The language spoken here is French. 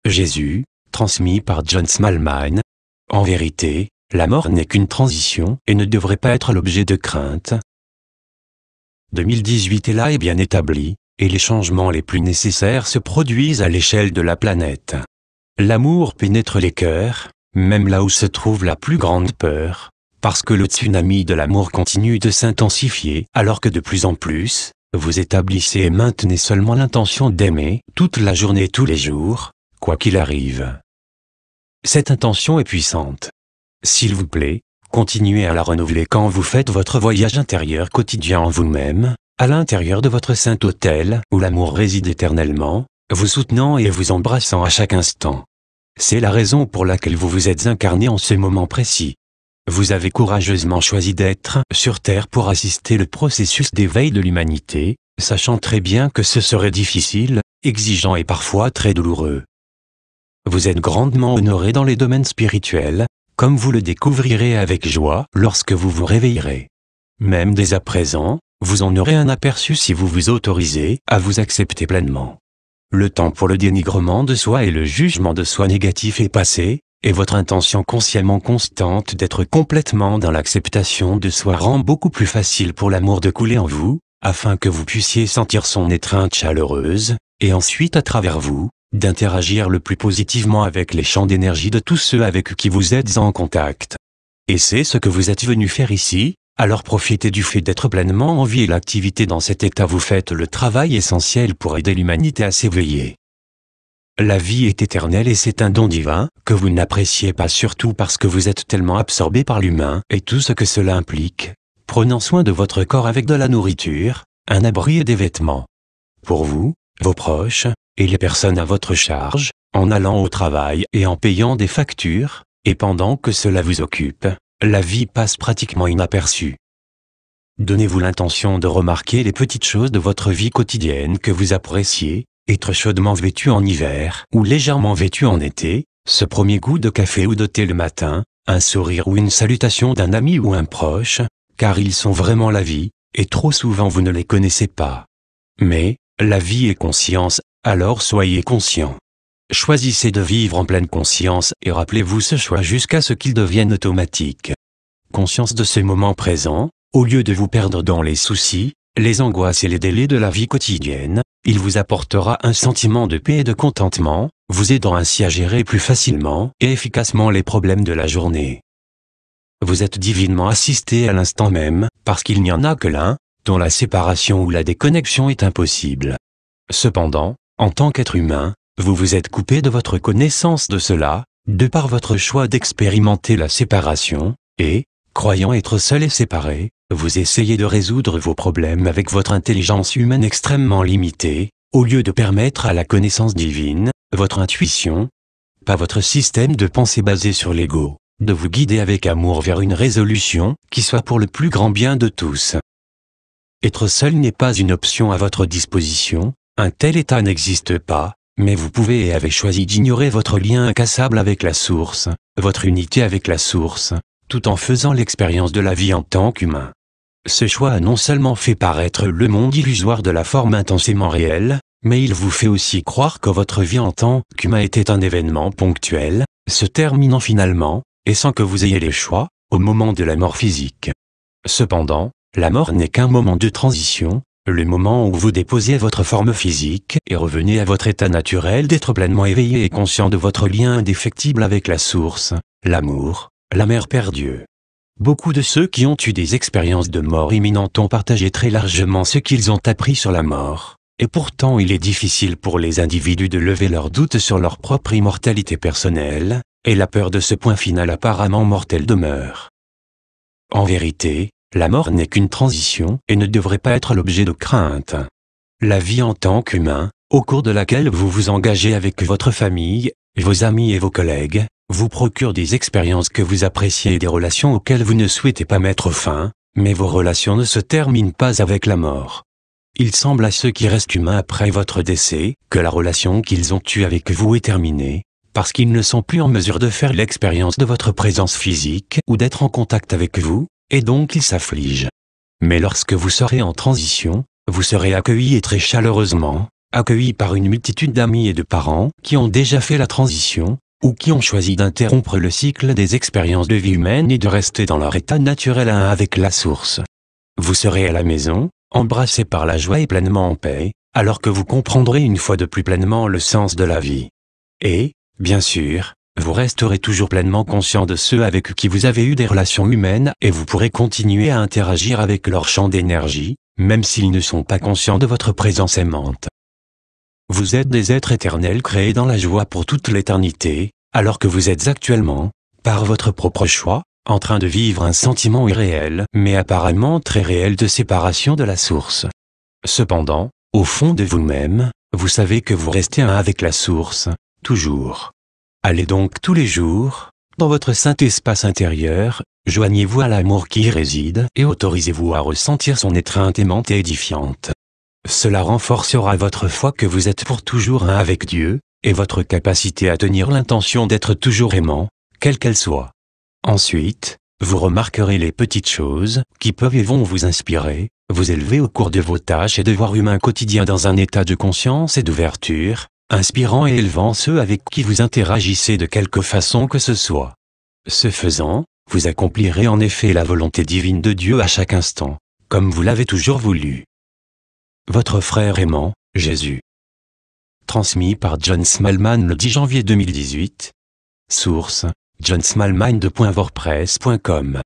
Jésus, transmis par John Smallman. En vérité, la mort n'est qu'une transition et ne devrait pas être l'objet de crainte. 2018 est là et bien établi, et les changements les plus nécessaires se produisent à l'échelle de la planète. L'amour pénètre les cœurs, même là où se trouve la plus grande peur, parce que le tsunami de l'amour continue de s'intensifier alors que de plus en plus, vous établissez et maintenez seulement l'intention d'aimer toute la journée tous les jours, quoi qu'il arrive. Cette intention est puissante. S'il vous plaît, continuez à la renouveler quand vous faites votre voyage intérieur quotidien en vous-même, à l'intérieur de votre saint hôtel où l'amour réside éternellement, vous soutenant et vous embrassant à chaque instant. C'est la raison pour laquelle vous vous êtes incarné en ce moment précis. Vous avez courageusement choisi d'être sur Terre pour assister le processus d'éveil de l'humanité, sachant très bien que ce serait difficile, exigeant et parfois très douloureux. Vous êtes grandement honoré dans les domaines spirituels, comme vous le découvrirez avec joie lorsque vous vous réveillerez. Même dès à présent, vous en aurez un aperçu si vous vous autorisez à vous accepter pleinement. Le temps pour le dénigrement de soi et le jugement de soi négatif est passé, et votre intention consciemment constante d'être complètement dans l'acceptation de soi rend beaucoup plus facile pour l'amour de couler en vous, afin que vous puissiez sentir son étreinte chaleureuse, et ensuite à travers vous, d'interagir le plus positivement avec les champs d'énergie de tous ceux avec qui vous êtes en contact. Et c'est ce que vous êtes venu faire ici, alors profitez du fait d'être pleinement en vie et l'activité dans cet état vous faites le travail essentiel pour aider l'humanité à s'éveiller. La vie est éternelle et c'est un don divin, que vous n'appréciez pas surtout parce que vous êtes tellement absorbé par l'humain et tout ce que cela implique, prenant soin de votre corps avec de la nourriture, un abri et des vêtements. Pour vous, vos proches, et les personnes à votre charge, en allant au travail et en payant des factures, et pendant que cela vous occupe, la vie passe pratiquement inaperçue. Donnez-vous l'intention de remarquer les petites choses de votre vie quotidienne que vous appréciez, être chaudement vêtu en hiver ou légèrement vêtu en été, ce premier goût de café ou de thé le matin, un sourire ou une salutation d'un ami ou un proche, car ils sont vraiment la vie, et trop souvent vous ne les connaissez pas. Mais, la vie est conscience, alors soyez conscient. Choisissez de vivre en pleine conscience et rappelez-vous ce choix jusqu'à ce qu'il devienne automatique. Conscience de ce moment présent, au lieu de vous perdre dans les soucis, les angoisses et les délais de la vie quotidienne, il vous apportera un sentiment de paix et de contentement, vous aidant ainsi à gérer plus facilement et efficacement les problèmes de la journée. Vous êtes divinement assisté à l'instant même, parce qu'il n'y en a que l'un, dont la séparation ou la déconnexion est impossible. Cependant, en tant qu'être humain, vous vous êtes coupé de votre connaissance de cela, de par votre choix d'expérimenter la séparation, et, croyant être seul et séparé, vous essayez de résoudre vos problèmes avec votre intelligence humaine extrêmement limitée, au lieu de permettre à la connaissance divine, votre intuition, pas votre système de pensée basé sur l'ego, de vous guider avec amour vers une résolution qui soit pour le plus grand bien de tous. Être seul n'est pas une option à votre disposition, un tel état n'existe pas, mais vous pouvez et avez choisi d'ignorer votre lien incassable avec la source, votre unité avec la source, tout en faisant l'expérience de la vie en tant qu'humain. Ce choix a non seulement fait paraître le monde illusoire de la forme intensément réelle, mais il vous fait aussi croire que votre vie en tant qu'humain était un événement ponctuel, se terminant finalement, et sans que vous ayez les choix, au moment de la mort physique. Cependant, la mort n'est qu'un moment de transition, le moment où vous déposez votre forme physique et revenez à votre état naturel d'être pleinement éveillé et conscient de votre lien indéfectible avec la source, l'amour, la mère Père Dieu. Beaucoup de ceux qui ont eu des expériences de mort imminente ont partagé très largement ce qu'ils ont appris sur la mort, et pourtant il est difficile pour les individus de lever leurs doutes sur leur propre immortalité personnelle, et la peur de ce point final apparemment mortel demeure. En vérité, la mort n'est qu'une transition et ne devrait pas être l'objet de crainte. La vie en tant qu'humain, au cours de laquelle vous vous engagez avec votre famille, vos amis et vos collègues, vous procure des expériences que vous appréciez et des relations auxquelles vous ne souhaitez pas mettre fin, mais vos relations ne se terminent pas avec la mort. Il semble à ceux qui restent humains après votre décès, que la relation qu'ils ont eue avec vous est terminée, parce qu'ils ne sont plus en mesure de faire l'expérience de votre présence physique ou d'être en contact avec vous, et donc ils s'affligent. Mais lorsque vous serez en transition, vous serez accueillis et très chaleureusement, accueillis par une multitude d'amis et de parents qui ont déjà fait la transition, ou qui ont choisi d'interrompre le cycle des expériences de vie humaine et de rester dans leur état naturel à un avec la source. Vous serez à la maison, embrassé par la joie et pleinement en paix, alors que vous comprendrez une fois de plus pleinement le sens de la vie. Et, bien sûr, vous resterez toujours pleinement conscient de ceux avec qui vous avez eu des relations humaines et vous pourrez continuer à interagir avec leur champ d'énergie, même s'ils ne sont pas conscients de votre présence aimante. Vous êtes des êtres éternels créés dans la joie pour toute l'éternité, alors que vous êtes actuellement, par votre propre choix, en train de vivre un sentiment irréel, mais apparemment très réel de séparation de la source. Cependant, au fond de vous-même, vous savez que vous restez un avec la source, toujours. Allez donc tous les jours, dans votre saint espace intérieur, joignez-vous à l'amour qui y réside et autorisez-vous à ressentir son étreinte aimante et édifiante. Cela renforcera votre foi que vous êtes pour toujours un avec Dieu, et votre capacité à tenir l'intention d'être toujours aimant, quelle qu'elle soit. Ensuite, vous remarquerez les petites choses qui peuvent et vont vous inspirer, vous élever au cours de vos tâches et devoirs humains quotidiens dans un état de conscience et d'ouverture, inspirant et élevant ceux avec qui vous interagissez de quelque façon que ce soit. Ce faisant, vous accomplirez en effet la volonté divine de Dieu à chaque instant, comme vous l'avez toujours voulu. Votre frère aimant, Jésus. Transmis par John Smallman le 10 janvier 2018. Source, johnsmallman2.wordpress.com